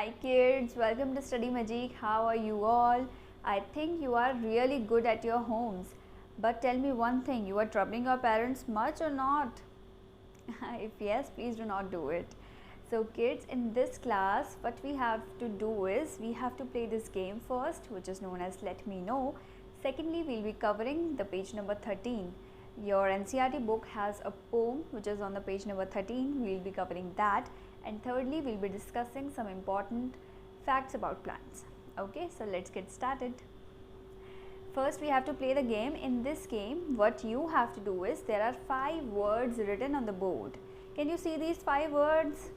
Hi kids, welcome to Study Magic. How are you all? I think you are really good at your homes. But tell me one thing, you are troubling your parents much or not? If yes, please do not do it. So kids, in this class, what we have to do is, we have to play this game first, which is known as Let Me Know. Secondly, we'll be covering the page number 13. Your NCERT book has a poem which is on the page number 13. We'll be covering that. And thirdly, we'll be discussing some important facts about plants. Okay, so let's get started. First, we have to play the game. In this game, what you have to do is, there are 5 words written on the board. Can you see these 5 words?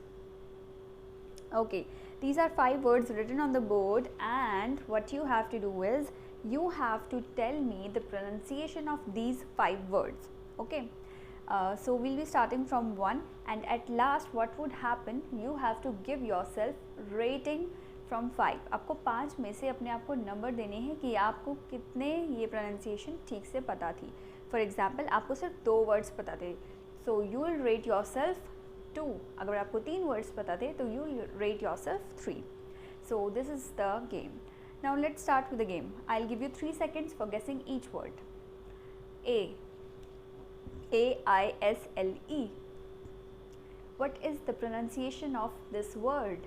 Okay, these are 5 words written on the board, and what you have to do is, you have to tell me the pronunciation of these 5 words. Okay, so we'll be starting from 1, and at last what would happen, you have to give yourself rating from 5. आपको 5 में से अपने आप को number देने हैं कि आपको कितने ये प्रोनाउंसिएशन ठीक से पता थी. फॉर एग्जाम्पल, आपको सिर्फ 2 वर्ड्स पता थे, so you will rate your self 2. अगर आपको 3 वर्ड्स पता थे तो you will rate your self 3. So this is the game. Now let's start with the game. I'll give you 3 seconds for guessing each word. A-I-S-L-E. What is the pronunciation of this word?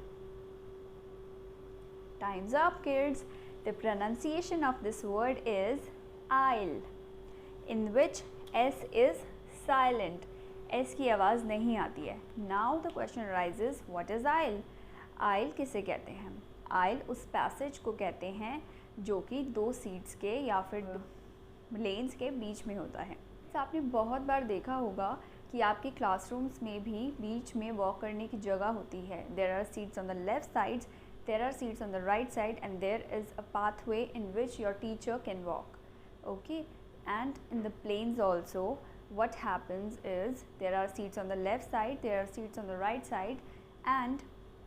Time's up, kids. The pronunciation of this word is aisle, in which S is silent. S की आवाज़ नहीं आती है. Now the question arises, what is aisle? Aisle किसे कहते हैं? आइल उस passage को कहते हैं जो कि 2 सीट्स के या फिर लेन्स के बीच में होता है. तो आपने बहुत बार देखा होगा कि आपके क्लासरूम्स में भी बीच में वॉक करने की जगह होती है. There are seats on the left sides, there are seats on the right side, and there is a pathway in which your teacher can walk. Okay, and in the planes also what happens is, there are seats on the left side, there are seats on the right side, and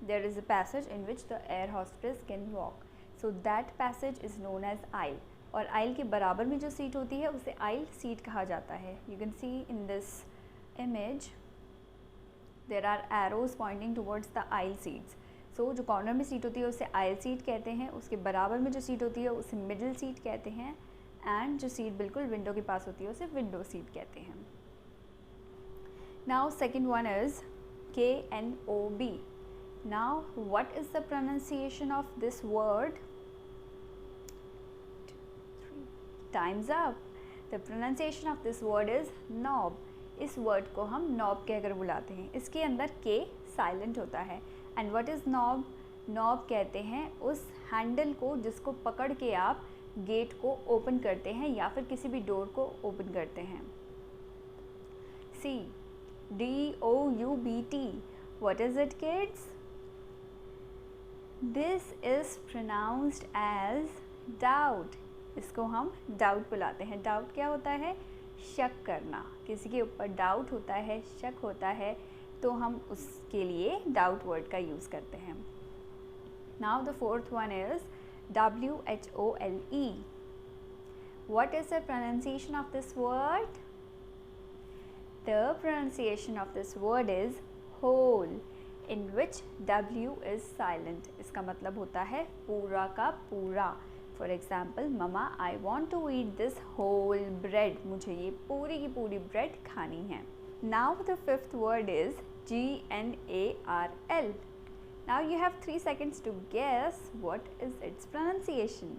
there is a passage in which the air hostess can walk. So that passage is known as aisle. और aisle के बराबर में जो seat होती है उसे aisle seat कहा जाता है. You can see in this image there are arrows pointing towards the aisle seats. So जो कॉर्नर में सीट होती है उसे aisle seat कहते हैं, उसके बराबर में जो सीट होती है उसे middle seat कहते हैं, एंड जो सीट बिल्कुल विंडो के पास होती है उसे विंडो सीट कहते हैं. Now second one is KNOB. Now, what is the pronunciation of this word? Time's up. The pronunciation of this word is knob. इस word को हम knob कहकर बुलाते हैं. इसके अंदर K silent होता है. And what is knob? Knob कहते हैं उस हैंडल को जिसको पकड़ के आप गेट को ओपन करते हैं या फिर किसी भी डोर को ओपन करते हैं. C DOUBT. What is it, kids? This is pronounced as doubt. इसको हम doubt बुलाते हैं. doubt क्या होता है? शक करना. किसी के ऊपर doubt होता है, शक होता है, तो हम उसके लिए doubt word का यूज़ करते हैं. Now the fourth one is WHOLE. What is the pronunciation of this word? The pronunciation of this word is whole, in which W is silent. इसका मतलब होता है पूरा का पूरा. For example, Mama, I want to eat this whole bread. मुझे ये पूरी की पूरी bread खानी है. Now the fifth word is GNARL. Now you have 3 seconds to guess what is its pronunciation.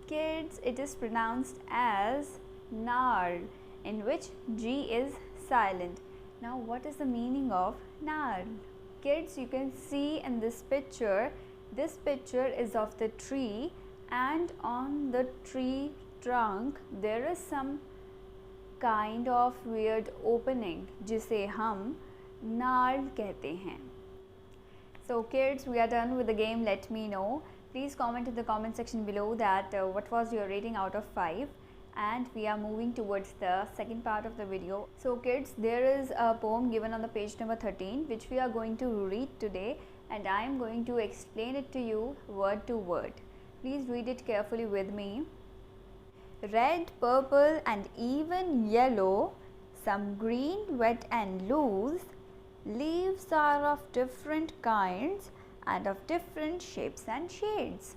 Kids, it is pronounced as NARL, in which G is silent. Now what is the meaning of NARL? Kids, you can see in this picture is of the tree, and on the tree trunk there is some kind of weird opening जिसे हम NARL कहते हैं. So kids, we are done with the game. Let me know. Please comment in the comment section below that what was your rating out of 5. And we are moving towards the second part of the video. So kids, there is a poem given on the page number 13 which we are going to read today, and I am going to explain it to you word to word. Please read it carefully with me. Red, purple and even yellow, some green, wet and loose, Leaves are of different kinds and of different shapes and shades.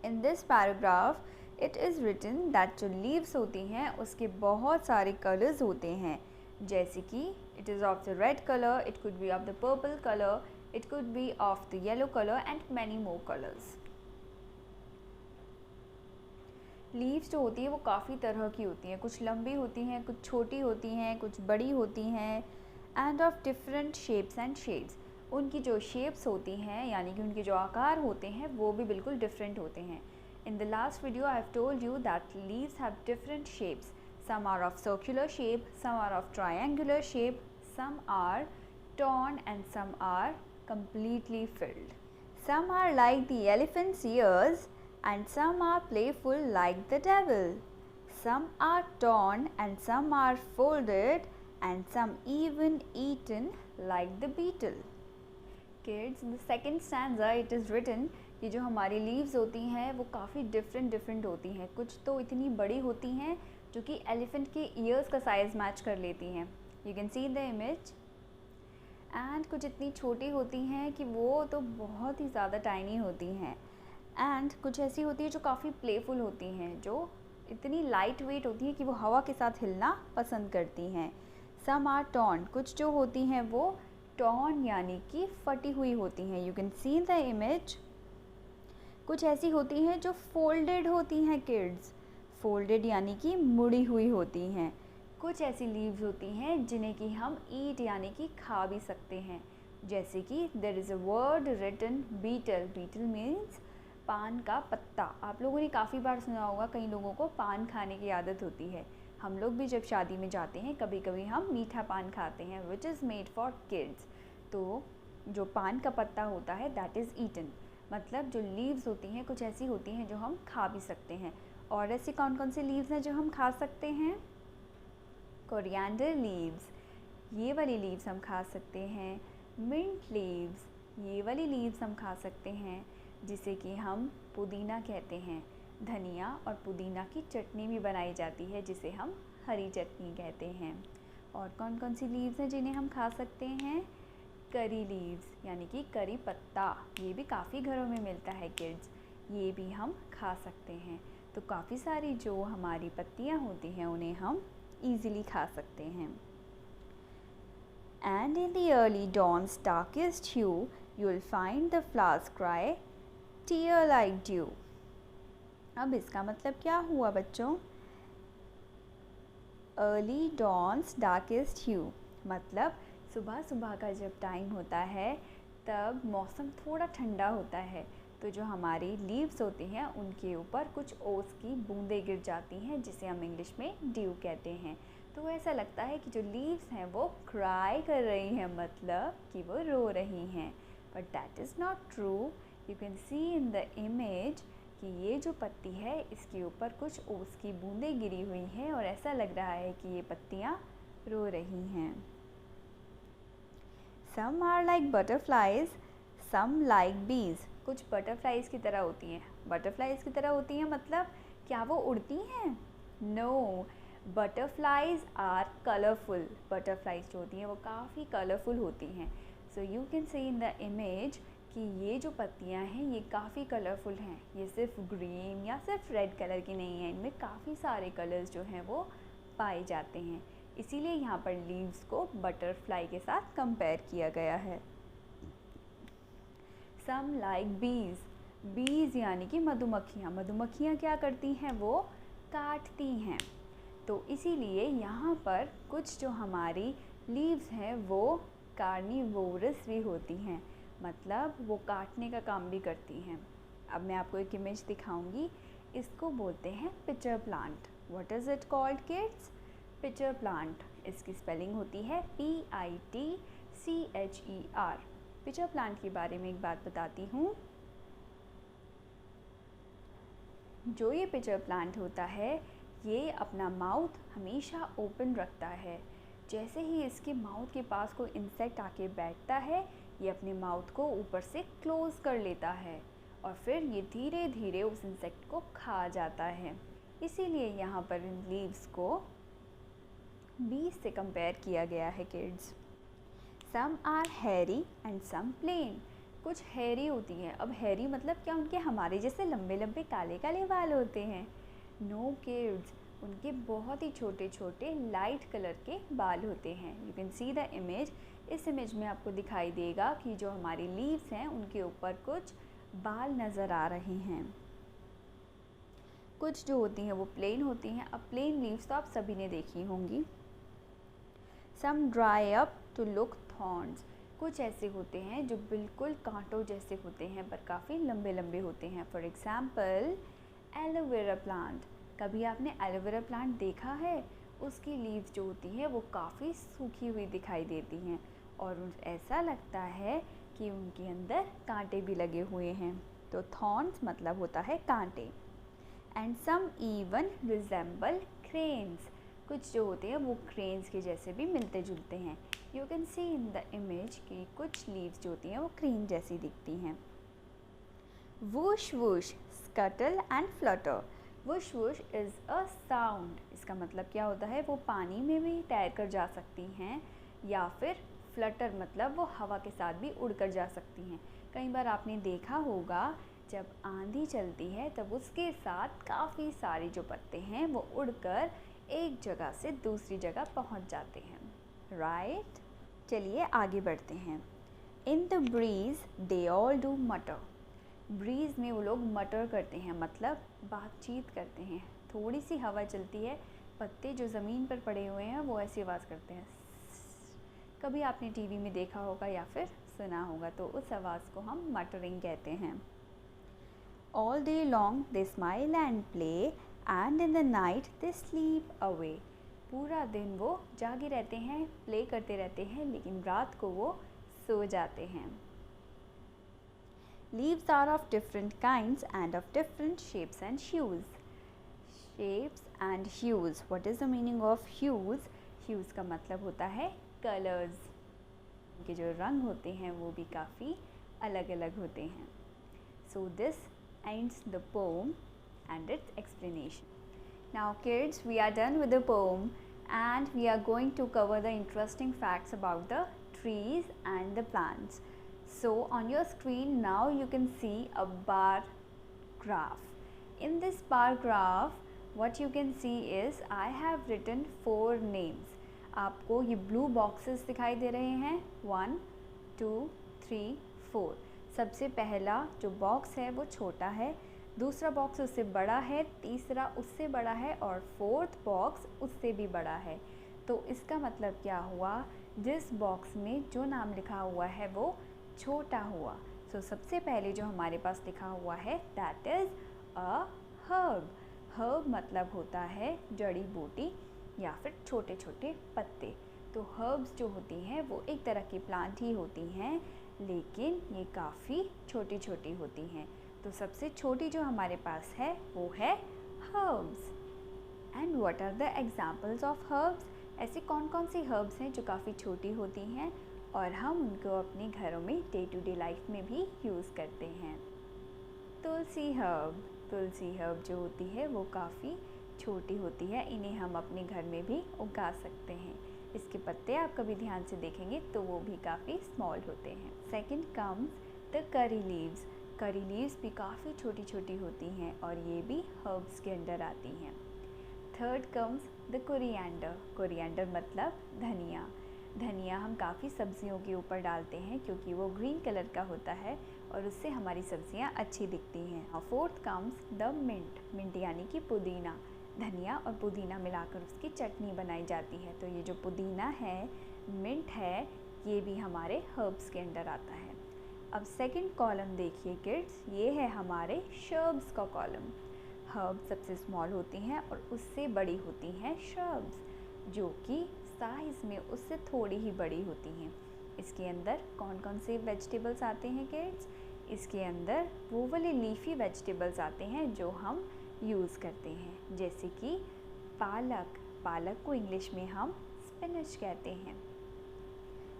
In this paragraph, it is written that जो leaves होती हैं उसके बहुत सारे colors होते हैं, जैसे कि it is of the red color, it could be of the purple color, it could be of the yellow color and many more colors. Leaves जो होती है वो काफ़ी तरह की होती हैं, कुछ लंबी होती हैं, कुछ छोटी होती हैं, कुछ बड़ी होती हैं, end of different shapes and shades. उनकी जो शेप्स होती हैं यानी कि उनके जो आकार होते हैं वो भी बिल्कुल डिफरेंट होते हैं. In the last video I have told you that leaves have different shapes. Some are of circular shape, some are of triangular shape, some are torn and some are completely filled. Some are like the elephant's ears and some are playful like the devil. Some are torn and some are folded and some even eaten like the beetle. Kids, in the second stanza it is written कि जो हमारी leaves होती हैं वो काफ़ी different होती हैं. कुछ तो इतनी बड़ी होती हैं जो कि elephant के ears का size match कर लेती हैं. You can see the image. And कुछ इतनी छोटी होती हैं कि वो तो बहुत ही ज़्यादा टाइनी होती हैं. एंड कुछ ऐसी होती है जो काफ़ी प्लेफुल होती हैं, जो इतनी लाइट वेट होती हैं कि वो हवा के साथ हिलना पसंद करती हैं. सम आर टॉर्न, कुछ जो होती हैं वो टॉर्न यानी कि फटी हुई होती हैं. You can see the image. कुछ ऐसी होती हैं जो फोल्डेड होती हैं किड्स. फोल्डेड यानी कि मुड़ी हुई होती हैं. कुछ ऐसी लीव्स होती हैं जिन्हें कि हम ईट यानी कि खा भी सकते हैं, जैसे कि there is a word written betel. Betel means पान का पत्ता. आप लोगों ने काफ़ी बार सुना होगा, कई लोगों को पान खाने की आदत होती है. हम लोग भी जब शादी में जाते हैं कभी कभी हम मीठा पान खाते हैं which is made for kids. तो जो पान का पत्ता होता है दैट इज़ ईटन. मतलब जो लीव्स होती हैं कुछ ऐसी होती हैं जो हम खा भी सकते हैं. और ऐसी कौन कौन सी लीव्स हैं जो हम खा सकते हैं? कोरिएंडर लीव्स, ये वाली लीव्स हम खा सकते हैं. मिंट लीव्स, ये वाली लीव्स हम खा सकते हैं, जिसे कि हम पुदीना कहते हैं. धनिया और पुदीना की चटनी भी बनाई जाती है जिसे हम हरी चटनी कहते हैं. और कौन कौन सी लीव्स हैं जिन्हें हम खा सकते हैं? करी लीव्स यानी कि करी पत्ता, ये भी काफ़ी घरों में मिलता है किड्स, ये भी हम खा सकते हैं. तो काफ़ी सारी जो हमारी पत्तियाँ होती हैं उन्हें हम easily खा सकते हैं. And in the early dawn's darkest hue, you'll find the flowers cry, tear like dew. अब इसका मतलब क्या हुआ बच्चों? Early dawn's darkest hue मतलब सुबह सुबह का जब टाइम होता है तब मौसम थोड़ा ठंडा होता है, तो जो हमारी लीव्स होती हैं उनके ऊपर कुछ ओस की बूंदें गिर जाती हैं जिसे हम इंग्लिश में ड्यू कहते हैं. तो ऐसा लगता है कि जो लीव्स हैं वो क्राई कर रही हैं, मतलब कि वो रो रही हैं. But that is not true. You can see in the image कि ये जो पत्ती है इसके ऊपर कुछ ओस की बूंदें गिरी हुई हैं और ऐसा लग रहा है कि ये पत्तियाँ रो रही हैं. Some are like butterflies, some like bees. कुछ बटरफ्लाइज की तरह होती हैं. बटरफ्लाइज की तरह होती हैं मतलब क्या वो उड़ती हैं? No, butterflies are colourful. Butterflies जो होती हैं वो काफ़ी कलरफुल होती हैं. So you can see in the image कि ये जो पत्तियां हैं ये काफ़ी कलरफुल हैं. ये सिर्फ ग्रीन या सिर्फ रेड कलर की नहीं है, इनमें काफ़ी सारे कलर्स जो हैं वो पाए जाते हैं. इसीलिए यहाँ पर लीव्स को बटरफ्लाई के साथ कंपेयर किया गया है. सम लाइक बीज. बीज यानी कि मधुमक्खियाँ. मधुमक्खियाँ क्या करती हैं? वो काटती हैं. तो इसीलिए यहाँ पर कुछ जो हमारी लीव्स हैं वो कार्निवोरस भी होती हैं, मतलब वो काटने का काम भी करती हैं. अब मैं आपको एक इमेज दिखाऊंगी. इसको बोलते हैं pitcher plant. What is it called kids? Pitcher plant. इसकी स्पेलिंग होती है PITCHER. पिचर प्लांट के बारे में एक बात बताती हूँ. जो ये पिचर प्लांट होता है ये अपना माउथ हमेशा ओपन रखता है. जैसे ही इसके माउथ के पास कोई इंसेक्ट आके बैठता है ये अपने माउथ को ऊपर से क्लोज़ कर लेता है और फिर ये धीरे धीरे उस इंसेक्ट को खा जाता है. इसीलिए यहाँ पर इन लीव्स को बीज से कंपेयर किया गया है kids. Some are hairy and some plain. कुछ हैरी होती हैं। अब हैरी मतलब क्या, उनके हमारे जैसे लंबे लंबे काले काले बाल होते हैं। नो किड्स, उनके बहुत ही छोटे छोटे लाइट कलर के बाल होते हैं। You can see the image. इस इमेज में आपको दिखाई देगा कि जो हमारी लीव्स हैं उनके ऊपर कुछ बाल नज़र आ रहे हैं। कुछ जो होती हैं वो प्लेन होती हैं। अब प्लेन लीव्स तो आप सभी ने देखी होंगी। Some dry up to look thorns. कुछ ऐसे होते हैं जो बिल्कुल कांटों जैसे होते हैं पर काफ़ी लंबे लंबे होते हैं। For example aloe vera plant. कभी आपने एलोवेरा प्लांट देखा है? उसकी लीव्स जो होती हैं वो काफ़ी सूखी हुई दिखाई देती हैं और ऐसा लगता है कि उनके अंदर कांटे भी लगे हुए हैं। तो थॉर्न्स मतलब होता है कांटे। And some even resemble cranes. कुछ जो होते हैं वो क्रेन्स के जैसे भी मिलते जुलते हैं। You can see in the image कि कुछ लीव्स जो होती हैं वो क्रेन जैसी दिखती हैं। Whoosh whoosh, scuttle and Flutter. Whoosh whoosh is a sound. इसका मतलब क्या होता है, वो पानी में भी तैर कर जा सकती हैं या फिर फ्लटर मतलब वो हवा के साथ भी उड़कर जा सकती हैं। कई बार आपने देखा होगा जब आंधी चलती है तब उसके साथ काफ़ी सारे जो पत्ते हैं वो उड़कर एक जगह से दूसरी जगह पहुंच जाते हैं। राइट, चलिए आगे बढ़ते हैं। In the breeze they all do मटर। ब्रीज़ में वो लोग मटर करते हैं, मतलब बातचीत करते हैं। थोड़ी सी हवा चलती है, पत्ते जो ज़मीन पर पड़े हुए हैं वो ऐसी आवाज़ करते हैं। कभी आपने टीवी में देखा होगा या फिर सुना होगा, तो उस आवाज़ को हम मटरिंग कहते हैं। All day long they smile and play and in the night they sleep away. पूरा दिन वो जागे रहते हैं, प्ले करते रहते हैं, लेकिन रात को वो सो जाते हैं। Leaves are of different kinds and of different shapes and hues. Shapes and hues. What is the meaning of hues? Hues का मतलब होता है colors. उनके जो रंग होते हैं वो भी काफ़ी अलग अलग होते हैं. So this ends the poem and its explanation. Now kids, we are done with the poem and we are going to cover the interesting facts about the trees and the plants. So on your screen now you can see a bar graph. In this bar graph what you can see is I have written 4 names. आपको ये blue boxes दिखाई दे रहे हैं 1 2 3 4. सबसे पहला जो box है वो छोटा है, दूसरा बॉक्स उससे बड़ा है, तीसरा उससे बड़ा है और फोर्थ बॉक्स उससे भी बड़ा है. तो इसका मतलब क्या हुआ, जिस बॉक्स में जो नाम लिखा हुआ है वो छोटा हुआ. सो सबसे पहले जो हमारे पास लिखा हुआ है that is a herb. Herb मतलब होता है जड़ी बूटी या फिर छोटे छोटे पत्ते. तो हर्ब्स जो होती हैं वो एक तरह की प्लांट ही होती हैं, लेकिन ये काफ़ी छोटी छोटी होती हैं. तो सबसे छोटी जो हमारे पास है वो है herbs. And what are the examples of herbs. ऐसी कौन कौन सी हर्ब्स हैं जो काफ़ी छोटी होती हैं और हम उनको अपने घरों में डे टू डे लाइफ में भी यूज़ करते हैं. तुलसी हर्ब. तुलसी हर्ब जो होती है वो काफ़ी छोटी होती है, इन्हें हम अपने घर में भी उगा सकते हैं. इसके पत्ते आप कभी ध्यान से देखेंगे तो वो भी काफ़ी स्मॉल होते हैं. Second comes the curry leaves. Curry leaves भी काफ़ी छोटी छोटी होती हैं और ये भी हर्ब्स के अंडर आती हैं. Third comes the coriander. Coriander मतलब धनिया. धनिया हम काफ़ी सब्जियों के ऊपर डालते हैं क्योंकि वो ग्रीन कलर का होता है और उससे हमारी सब्जियां अच्छी दिखती हैं. और fourth comes the mint. Mint यानी कि पुदीना. धनिया और पुदीना मिलाकर उसकी चटनी बनाई जाती है. तो ये जो पुदीना है, मिंट है, ये भी हमारे हर्ब्स के अंडर आता है. अब सेकंड कॉलम देखिए किड्स, ये है हमारे श्रब्स का कॉलम. हर्ब्स सबसे स्मॉल होती हैं और उससे बड़ी होती हैं श्रब्स, जो कि साइज़ में उससे थोड़ी ही बड़ी होती हैं. इसके अंदर कौन कौन से वेजिटेबल्स आते हैं किड्स? इसके अंदर वो वाले लीफी वेजिटेबल्स आते हैं जो हम यूज़ करते हैं, जैसे कि पालक. पालक को इंग्लिश में हम स्पिनच कहते हैं.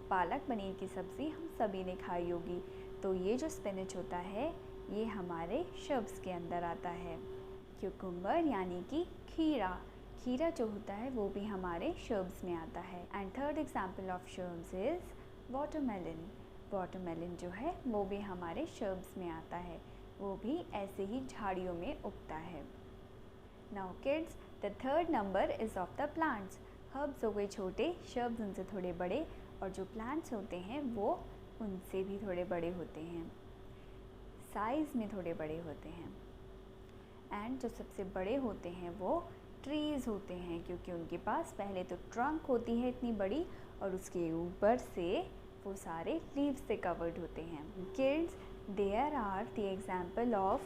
पालक पनीर की सब्ज़ी हम सभी ने खाई होगी. तो ये जो स्पिनच होता है ये हमारे श्रब्स के अंदर आता है. क्यूकम्बर यानी कि खीरा. खीरा जो होता है वो भी हमारे श्रब्स में आता है. And third example of shrubs is watermelon, watermelon जो है वो भी हमारे शर्ब्स में आता है, वो भी ऐसे ही झाड़ियों में उगता है। Now kids, the third number is of the plants. Herbs हो गए छोटे, शर्ब्स उनसे थोड़े बड़े, और जो प्लांट्स होते हैं वो उनसे भी थोड़े बड़े होते हैं, साइज़ में थोड़े बड़े होते हैं। एंड जो सबसे बड़े होते हैं वो ट्रीज़ होते हैं, क्योंकि उनके पास पहले तो ट्रंक होती है इतनी बड़ी, और उसके ऊपर से वो सारे लीव्स से कवर्ड होते हैं। Kids, there are the example of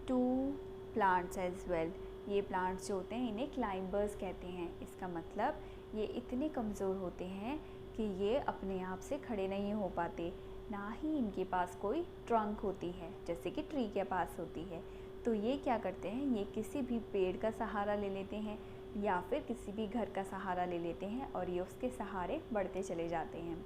2 plants as well. ये प्लांट्स जो होते हैं इन्हें क्लाइंबर्स कहते हैं। इसका मतलब ये इतने कमज़ोर होते हैं कि ये अपने आप से खड़े नहीं हो पाते, ना ही इनके पास कोई ट्रंक होती है जैसे कि ट्री के पास होती है। तो ये क्या करते हैं, ये किसी भी पेड़ का सहारा ले लेते हैं या फिर किसी भी घर का सहारा ले लेते हैं, और ये उसके सहारे बढ़ते चले जाते हैं।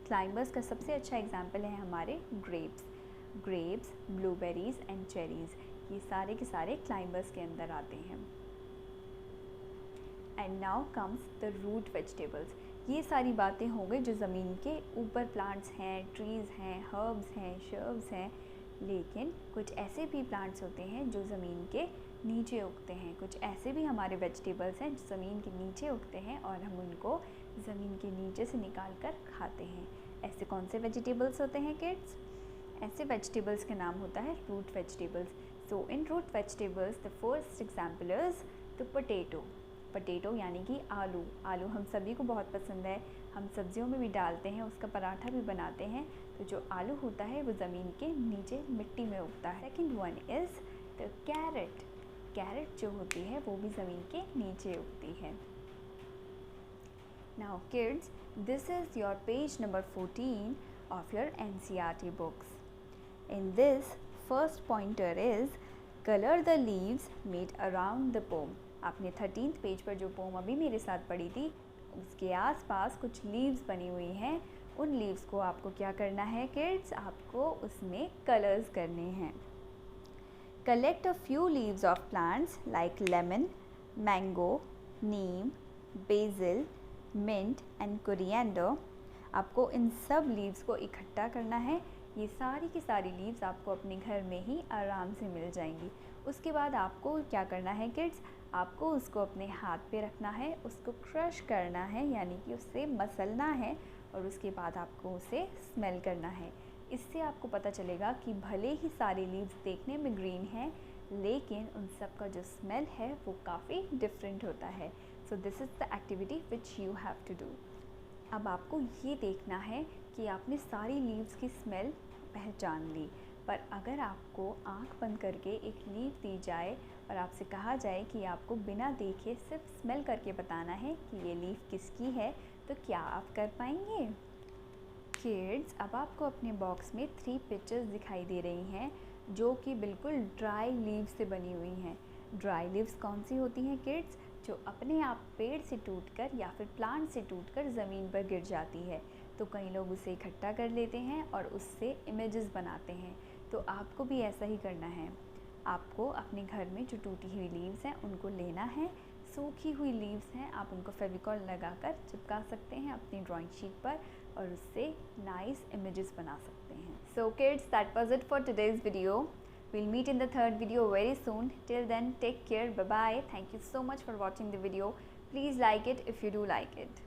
क्लाइंबर्स का सबसे अच्छा एग्जाम्पल है हमारे ग्रेप्स, ब्लूबेरीज़ एंड चेरीज़। ये सारे के सारे क्लाइंबर्स के अंदर आते हैं। And now comes the root vegetables. ये सारी बातें हो गई जो ज़मीन के ऊपर प्लांट्स हैं, ट्रीज़ हैं, हर्ब्स हैं, शर्ब्स हैं। लेकिन कुछ ऐसे भी प्लांट्स होते हैं जो ज़मीन के नीचे उगते हैं। कुछ ऐसे भी हमारे वेजिटेबल्स हैं जो ज़मीन के नीचे उगते हैं और हम उनको ज़मीन के नीचे से निकाल कर खाते हैं। ऐसे कौन से वेजिटेबल्स होते हैं किड्स? ऐसे वेजिटेबल्स का नाम होता है root vegetables. So in root vegetables the first example is the potato यानी कि आलू हम सभी को बहुत पसंद है, हम सब्जियों में भी डालते हैं, उसका पराठा भी बनाते हैं। तो जो आलू होता है वो ज़मीन के नीचे मिट्टी में उगता है। Second one is the carat जो होती है वो भी ज़मीन के नीचे उगती है। Now kids, this is your page number 14 of your NCERT books. In this, first pointer is color the leaves made around the poem. आपने 13th पेज पर जो पोम अभी मेरे साथ पढ़ी थी उसके आसपास कुछ लीव्स बनी हुई हैं। उन लीव्स को आपको क्या करना है किड्स? आपको उसमें कलर्स करने हैं। Collect a few leaves of plants like lemon, mango, neem, basil, mint and coriander. आपको इन सब लीव्स को इकट्ठा करना है। ये सारी की सारी लीव्स आपको अपने घर में ही आराम से मिल जाएंगी। उसके बाद आपको क्या करना है किड्स? आपको उसको अपने हाथ पे रखना है, उसको क्रश करना है यानी कि उससे मसलना है, और उसके बाद आपको उसे स्मेल करना है। इससे आपको पता चलेगा कि भले ही सारी लीव्स देखने में ग्रीन हैं, लेकिन उन सब का जो स्मेल है वो काफ़ी डिफरेंट होता है। So this is the activity which you have to do. अब आपको ये देखना है कि आपने सारी लीव्स की स्मेल पहचान ली, पर अगर आपको आंख बंद करके एक लीव दी जाए और आपसे कहा जाए कि आपको बिना देखे सिर्फ स्मेल करके बताना है कि ये लीव किसकी है, तो क्या आप कर पाएंगे? किड्स, अब आपको अपने बॉक्स में 3 पिक्चर्स दिखाई दे रही हैं जो कि बिल्कुल ड्राई लीव्स से बनी हुई हैं। ड्राई लीव्स कौन सी होती हैं किड्स? जो अपने आप पेड़ से टूटकर या फिर प्लांट से टूटकर ज़मीन पर गिर जाती है। तो कई लोग उसे इकट्ठा कर लेते हैं और उससे इमेजेस बनाते हैं। तो आपको भी ऐसा ही करना है। आपको अपने घर में जो टूटी हुई लीव्स हैं उनको लेना है। सूखी हुई लीव्स हैं, आप उनको फेविकॉल लगाकर चिपका सकते हैं अपनी ड्राइंग शीट पर और उससे नाइस इमेजेस बना सकते हैं। So kids, that was it for today's video. We'll meet in the third video very soon. Till then, take care. Bye bye. Thank you so much for watching the video. Please like it if you do like it.